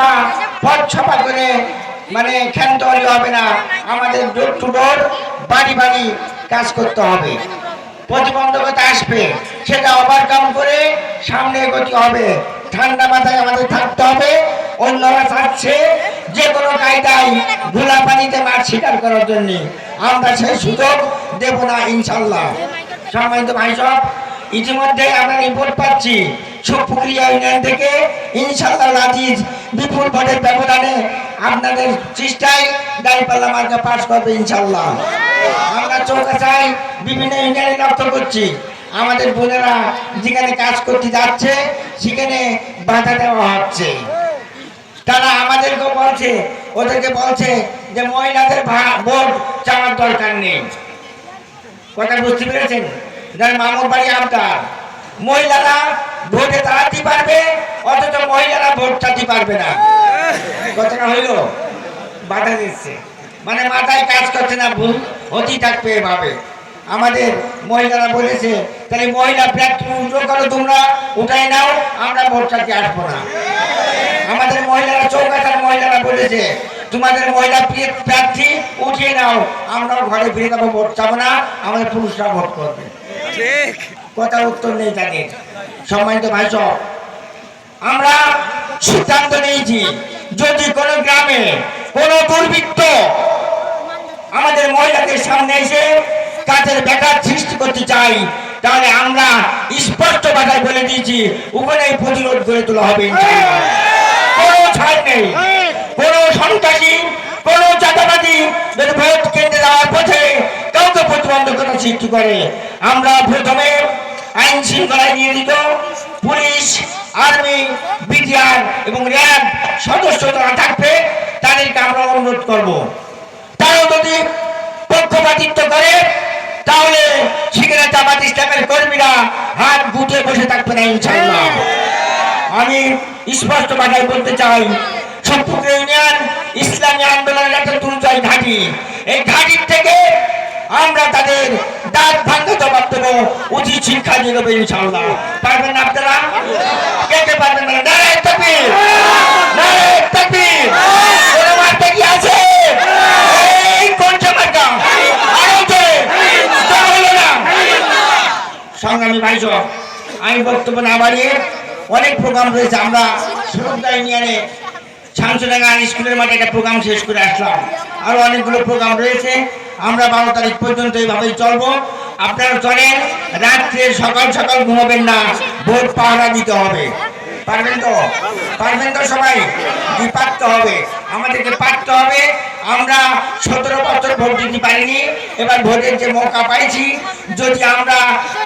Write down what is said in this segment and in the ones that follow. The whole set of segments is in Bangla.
ছাপা পথ ছাপা করে মানে ক্ষান্ত হলে হবে না, আমাদের ডোর টু ডোর বাড়ি বাড়ি কাজ করতে হবে। প্রতিবন্ধকতা আসবে, সেটা ওভারকাম করে সামনে এগোতে হবে। ঠান্ডা মাথায় আমাদের থাকতে হবে। অন্যরা চাচ্ছে যে কোনো কায়দায় ঘোলা পানিতে মাছ শিকার করার জন্য, আমরা সেই সুযোগ দেব না ইনশাল্লাহ। সম্মানিত ভাই সব, ইতিমধ্যে আমরা রিপোর্ট পাচ্ছি সুপুরিয়া ইউনিয়ন থেকে ইনশাল্লাহ আজিজ বিপুল ভোটের ব্যবধানে আপনাদের চেষ্টায় দাঁড়িপাল্লা মার্কা পাস করবে ইনশাল্লাহ। আমরা চৌকাছায় বিভিন্ন ইউনিয়নে লক্ষ্য করছি, আমাদের বোনেরা যেখানে কাজ করতে যাচ্ছে সেখানে বাধা দেওয়া হচ্ছে। তারা আমাদেরকে বলছে, ওদেরকে বলছে যে মহিলাদের ভোট চাওয়ার দরকার নেই। কথা বুঝতে পেরেছেন? মামুর বাড়ি আপনার মহিলারা ভোটে দাঁড়াতে পারবে, অথচ মহিলারা ভোট চাইতে পারবে না। কথাটা হইল বাধা দিচ্ছে, মানে মাথায় কাজ করছে না, ভুল হতেই থাকবে এভাবে। আমাদের মহিলারা বলেছে তাহলে মহিলা প্রার্থী উঠো করো, তোমরা উঠাই নাও, আমরা ভোট চাইতে আসবো না। আমাদের মহিলারা চৌকাছার মহিলারা বলেছে তোমাদের মহিলা প্রার্থী উঠিয়ে নাও, আমরাও ঘরে ফিরে যাবো, ভোট চাবো না, আমাদের পুরুষরা ভোট করবে। কথা উত্তর নেই তাদের। সম্মানিত ভাই সব, আমরা সিদ্ধান্ত নিয়েছি যদি কোনো গ্রামে কোনো দুর্বৃত্ত আমাদের মহিলাদের সামনে এসে কাজের ব্যাঘাত সৃষ্টি করতে চাই, তাহলে আমরা স্পষ্ট ভাষায় বলে দিয়েছি ওখানে প্রতিরোধ গড়ে তোলা হবে। কোনো ছাড় নেই, কোনো সন্ত্রাসী, কোনো চাঁদাবাদী যদি ভোট কেন্দ্রে যাওয়ার পথে কাউকে প্রতিবন্ধকতা সৃষ্টি করে, আমরা প্রথমে আইন শৃঙ্খলায় নিয়োজিত পুলিশ, আর্মি, বিডিআর এবং র্যাব সদস্য যারা থাকবে তাদেরকে আমরা অনুরোধ করব, তারাও যদি পক্ষপাতিত্ব করে তাহলে সেখানে জামাত ইসলামের কর্মীরা হাত গুটে বসে থাকবে না ইনশাআল্লাহ। আমি স্পষ্ট ভাষায় বলতে চাই, সুপুরিয়া ইউনিয়ন ইসলামী আন্দোলনের একটা দুর্জয় ঘাঁটি, এই ঘাঁটির থেকে আমরা তাদের দাঁত ভাঙতে জবাব দেবো, উচিত শিক্ষা দিয়ে দেবো ইনশাআল্লাহ। পারবেন না আপনারা? কে কে পারবেন না? নারায়ে তাকবীর, নারায়ে তাকবীর। কোনো মার্কা কি আছে? এই কোনটা মার্কা? আরো জোরে হলো না। সংগ্রামী ভাই সব, আমি বক্তব্য না বাড়িয়ে, অনেক প্রোগ্রাম রয়েছে। আমরা সুরক্ষা ইউনিয়নে শামসুডাঙ্গা স্কুলের মাঠে একটা প্রোগ্রাম শেষ করে আসলাম, আরো অনেকগুলো প্রোগ্রাম রয়েছে। আমরা 12 তারিখ পর্যন্ত এইভাবেই চলবো। আপনারা চলেন, রাত্রে সকাল সকাল ঘুমাবেন না, ভোট পাহারা দিতে হবে। পারবেন তো? পারবেন তো সবাই? পারতে হবে, আমাদেরকে পারতে হবে। আমরা 17 বছর ভোট দিতে পারিনি, এবার ভোটের যে মৌকা পাইছি, যদি আমরা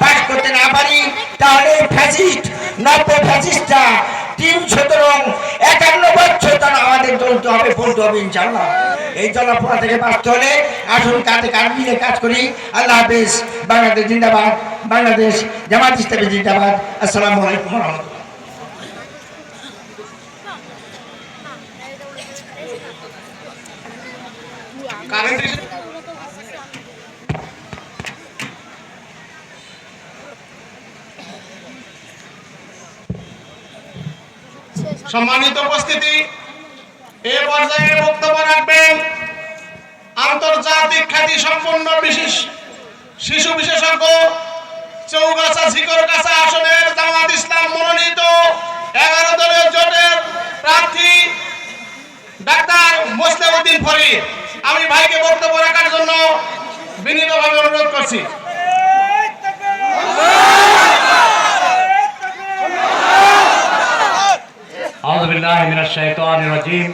পাস করতে না পারি তাহলে ফ্যাসিস্ট, নব্য ফ্যাসিস্টরা 351 বছর তারা আমাদের চলতে হবে, পড়তে হবে ইনশাআল্লাহ। এই জলাপোড়া থেকে বাঁচতে হলে আসুন কাঁধে কাঁধ মিলে কাজ করি। আল্লাহ হাফেজ। বাংলাদেশ জিন্দাবাদ, বাংলাদেশ জামাত ইসলামী জিন্দাবাদ। আসসালামু আলাইকুম ওয়া রাহমাতুল্লাহ। সম্মানিত উপস্থিতি, এ পর্যায়ে বক্তব্য রাখবেন আন্তর্জাতিক খ্যাতি সম্পন্ন বিশেষ শিশু বিশেষজ্ঞ চৌগাছা ঝিকরগাছা আসনের জামাত ইসলাম মনোনীত 11 দলীয় জোটের প্রার্থী ডাক্তার মোসলেম উদ্দিন ফরিদ। আমি ভাইকে বক্তব্য রাখার জন্য বিনীতভাবে অনুরোধ করছি। আউযু বিল্লাহি মিনাশ শাইতানির রাজীম।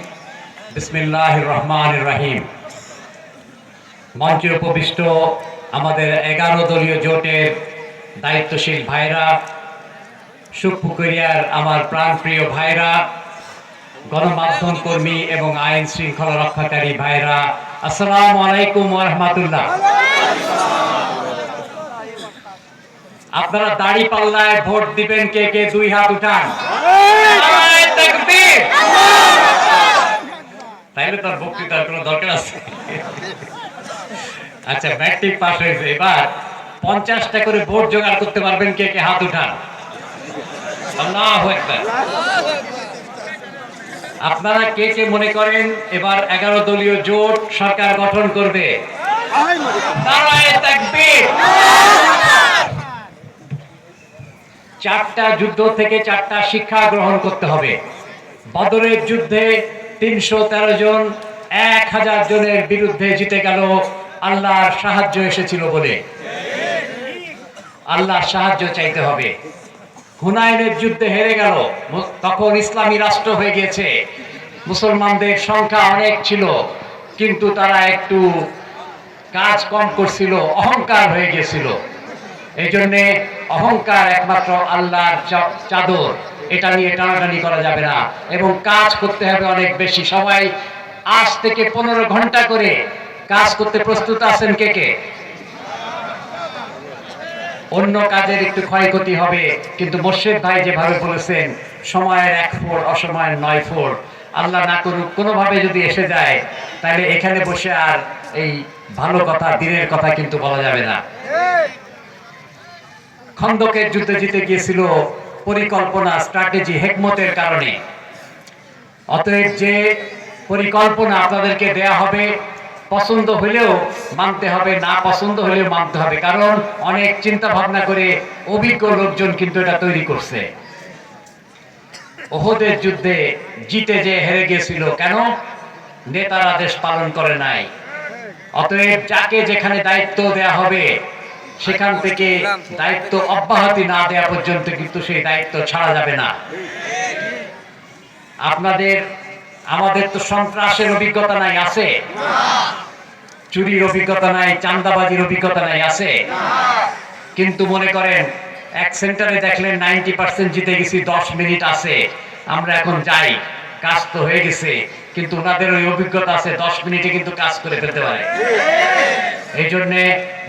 বিসমিল্লাহির রহমানির রহিম। মঞ্চে উপবিষ্ট আমাদের 11 দলীয় জোটের দায়িত্বশীল ভাইরা, সুপুরিয়ার আমার প্রাণপ্রিয় ভাইরা, গণমাধ্যম কর্মী এবং আইন শৃঙ্খলা রক্ষাকারী ভাইরা, আসসালামু আলাইকুম ওয়া রাহমাতুল্লাহ। আপনারা দাড়ি পাল্লায় ভোট দিবেন কে কে? 2 হাত উঠান। তাইলে তার বক্তৃতার কোনো দরকার আছে? আচ্ছা, ম্যাট্রিক পাস হয়েছে, এবার 50টা করে ভোট জোগাড় করতে পারবেন কে কে? হাত উঠান। আল্লাহু আকবার। আপনারা কে কে মনে করেন এবার 11 দলীয় জোট সরকার গঠন করবে? নারায়ে তাকবীর। 4টা যুদ্ধ থেকে 4টা শিক্ষা গ্রহণ করতে হবে। বদরের যুদ্ধে 313 জন 1000 জনের বিরুদ্ধে জিতে গেল আল্লাহর সাহায্য এসেছিল বলে। আল্লাহর সাহায্য চাইতে হবে। হুনাইনের যুদ্ধে হেরে গেল, তখন ইসলামী রাষ্ট্র হয়ে গিয়েছে, মুসলমানদের সংখ্যা অনেক ছিল, কিন্তু তারা একটু কাজ কম করছিল, অহংকার হয়ে গিয়েছিল। এই জন্যে অহংকার একমাত্র আল্লাহর চাদর, এটা নিয়ে টানাটানি করা যাবে না, এবং কাজ করতে হবে অনেক বেশি। সবাই আজ থেকে 15 ঘন্টা করে কাজ করতে প্রস্তুত আছেন কে কে? অন্য কাজের একটু ক্ষয়ক্ষতি হবে, কিন্তু মোর্শেদ ভাই যেভাবে বলেছেন সময়ের 1 ফোর অসময়ের 9 ফোর, আল্লাহ না করুক কোনোভাবে যদি এসে যায়, তাহলে এখানে বসে আর এই ভালো কথা দিনের কথা কিন্তু বলা যাবে না। খন্দকের যুদ্ধে জিতে গিয়েছিল পরিকল্পনা, স্ট্র্যাটেজি, হিকমতের কারণে। অতএব যে পরিকল্পনা আপনাদেরকে দেয়া হবে, পছন্দ হলেও মানতে হবে, না পছন্দ হলেও মানতে হবে, কারণ অনেক চিন্তা ভাবনা করে অভিজ্ঞ লোকজন কিন্তু এটা তৈরি করছে। ওহদের যুদ্ধে জিতে যে হেরে গিয়েছিল কেন? নেতার আদেশ পালন করে নাই। অতএব যাকে যেখানে দায়িত্ব দেয়া হবে সেখান থেকে দায়িত্ব অব্যাহতি না দেওয়া পর্যন্ত কিন্তু সেই দায়িত্ব ছাড়া যাবে না। আমাদের তো সন্ত্রাসের অভিজ্ঞতা নাই, আছে? চুরির অভিজ্ঞতা নাই, চাঁদাবাজির অভিজ্ঞতা নাই, আছে? কিন্তু মনে করেন এক সেন্টারে দেখলেন 90% জিতে গেছি, 10 মিনিট আছে, আমরা এখন যাই, কাজ তো হয়ে গেছে, কিন্তু ওনাদের ওই অভিজ্ঞতা আছে, 10 মিনিটে কিন্তু কাজ করে ফেলতে পারে। এই জন্যে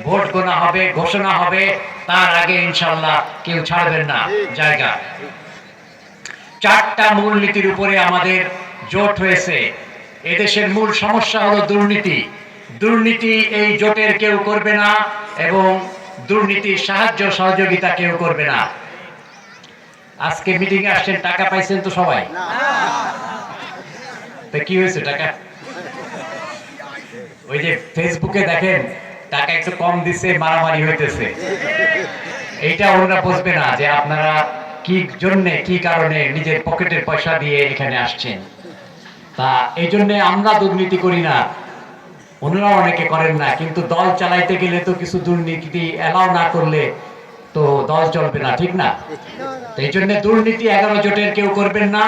ভোট গোনা হবে, ঘোষণা হবে, তার আগে ইনশাল্লাহ কেউ ছাড়বেন না জায়গা। 4টা মূলনীতির উপরে আমাদের জোট হয়েছে। এদেশের মূল সমস্যা হলো দুর্নীতি। দুর্নীতি এই জোটের কেউ করবে না, এবং দুর্নীতির সাহায্য সহযোগিতা কেউ করবে না। আজকে মিটিং এ আসছেন, টাকা পাইছেন তো সবাই? তো কি হয়েছে টাকা? ওই যে ফেসবুকে দেখেন টাকা একটু কম দিচ্ছে, মারামারি হইতেছে। এইটা ওরা বুঝবে না যে আপনারা কি জন্যে, কি কারণে নিজের পকেটের পয়সা দিয়ে এখানে আসছেন। তা এই জন্য আমরা দুর্নীতি করি না, ওনারা অনেকে করেন না, কিন্তু দল চালাইতে গেলে তো কিছু দুর্নীতি এলাও না করলে তো দল চলবে না, ঠিক না? এই জন্য দুর্নীতি 11 জোটের কেউ করবেন না,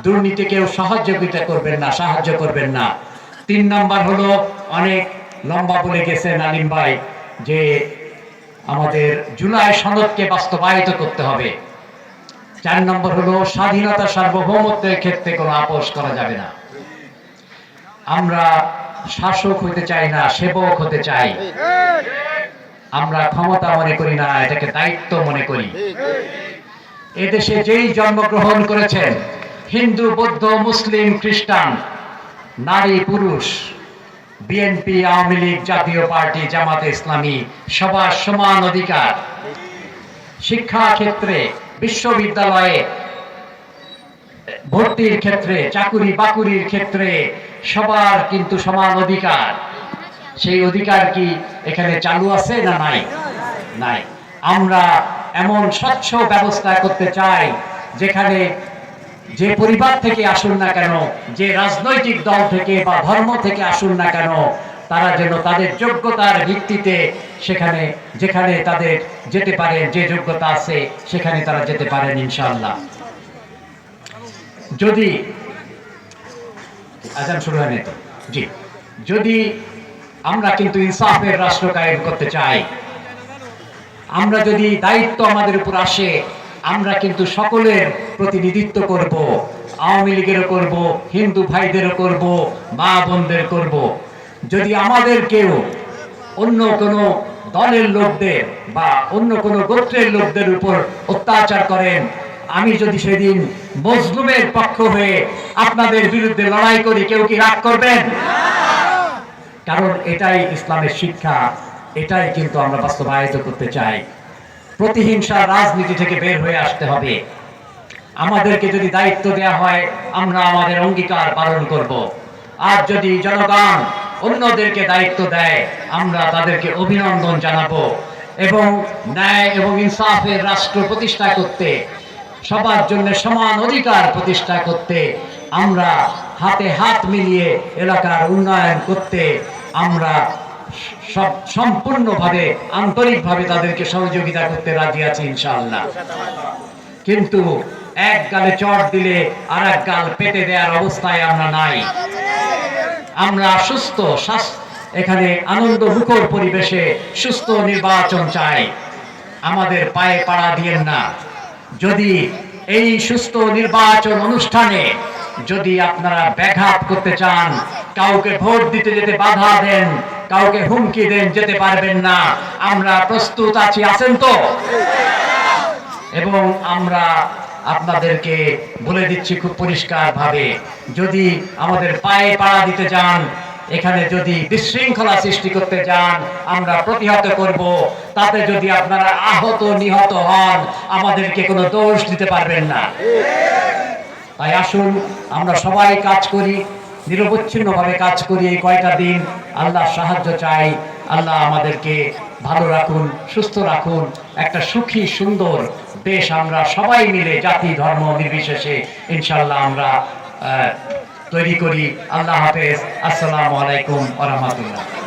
দুর্নীতি কেউ সহযোগিতা করবেন না, সাহায্য করবেন না। 3 নাম্বার হলো, অনেক লম্বা বলে গেছেন আলিম ভাই, যে আমাদের জুলাই সনদকে বাস্তবায়িত করতে হবে। 4 নম্বর হলো স্বাধীনতা, সার্বভৌমত্বের ক্ষেত্রে কোনো আপোষ করা যাবে না। আমরা শাসক হতে চাই না, সেবক হতে চাই। আমরা ক্ষমতা মনে করি না, এটাকে দায়িত্ব মনে করি। এদেশে যেই জন্মগ্রহণ করেছেন, হিন্দু, বৌদ্ধ, মুসলিম, খ্রিস্টান, নারী, পুরুষ, বিএনপি, আওয়ামী লীগ, জাতীয় পার্টি, জামাতে ইসলামী, সবার সমান অধিকার। শিক্ষা ক্ষেত্রে, বিশ্ববিদ্যালয়ে ভর্তির ক্ষেত্রে, চাকুরি বাকুরির ক্ষেত্রে সবার কিন্তু সমান অধিকার। সেই অধিকার কি এখানে চালু আছে না নাই? নাই। আমরা এমন স্বচ্ছ ব্যবস্থা করতে চাই যেখানে যে পরিবার থেকে আসুন না কেন, যে রাজনৈতিক দল থেকে বা ধর্ম থেকে আসুন না কেন, তারা যেন তাদের যোগ্যতার ভিত্তিতে সেখানে যেখানে তাদের যেতে পারেন, যে যোগ্যতা আছে সেখানে তারা যেতে পারেন ইনশাআল্লাহ। যদি আজান শুরু হয়নি তো, জি, যদি আমরা কিন্তু ইনসাফের রাষ্ট্র কায়েম করতে চাই, আমরা যদি দায়িত্ব আমাদের উপর আসে, আমরা কিন্তু সকলের প্রতিনিধিত্ব করব, আওয়ামী লীগেরও করব, হিন্দু ভাইদেরও করব, মা বোনদের করব। যদি আমাদের কেউ অন্য কোনো দলের লোকদের বা অন্য কোনো গোত্রের লোকদের উপর অত্যাচার করেন, আমি যদি সেদিন মজলুমের পক্ষ হয়ে আপনাদের বিরুদ্ধে লড়াই করি, কেউ কি রাগ করবেন? কারণ এটাই ইসলামের শিক্ষা, এটাই কিন্তু আমরা বাস্তবায়িত করতে চাই। প্রতিহিংসা রাজনীতি থেকে বের হয়ে আসতে হবে। আমাদেরকে যদি দায়িত্ব দেওয়া হয় আমরা আমাদের অঙ্গীকার পালন করব। আর যদি জনগণ অন্যদেরকে দায়িত্ব দেয় আমরা তাদেরকে অভিনন্দন জানাবো এবং ন্যায় এবং ইনসাফের রাষ্ট্র প্রতিষ্ঠা করতে, সবার জন্য সমান অধিকার প্রতিষ্ঠা করতে, আমরা হাতে হাত মিলিয়ে এলাকার উন্নয়ন করতে আমরা সব সম্পূর্ণভাবে আন্তরিকভাবে তাদেরকে সহযোগিতা করতে রাজি আছি ইনশাআল্লাহ। কিন্তু এক গালে চট দিলে আর এক গাল পেতে দেওয়ার অবস্থায় আমরা নাই। আমরা সুস্থ এখানে আনন্দ মুখর পরিবেশে সুস্থ নির্বাচন চাই। আমাদের পায়ে পাড়া দিয়েন না। যদি এই সুস্থ নির্বাচন অনুষ্ঠানে যদি আপনারা ব্যাঘাত করতে চান, কাউকে ভোট দিতে যেতে বাধা দেন, কাউকে হুমকি দেন, যেতে পারবেন না। আমরা প্রস্তুত আছি, আছেন তো? এবং আমরা আপনাদেরকে বলে দিচ্ছি খুব পরিষ্কার ভাবে, যদি আমাদের পায়ে পাড়া দিতে যান, এখানে যদি বিশৃঙ্খলা সৃষ্টি করতে যান আমরা প্রতিহত করব। তাতে যদি আপনারা আহত নিহত হন আমাদেরকে কোনো দোষ দিতে পারবেন না। তাই আসুন আমরা সবাই কাজ করি, নিরবচ্ছিন্নভাবে কাজ করি এই কয়টা দিন। আল্লাহর সাহায্য চাই। আল্লাহ আমাদেরকে ভালো রাখুন, সুস্থ রাখুন, একটা সুখী সুন্দর দেশ আমরা সবাই মিলে জাতি ধর্ম নির্বিশেষে ইনশাআল্লাহ আমরা তৈরি করি। আল্লাহ হাফেজ। আসসালামু আলাইকুম ওয়া রাহমাতুল্লাহ।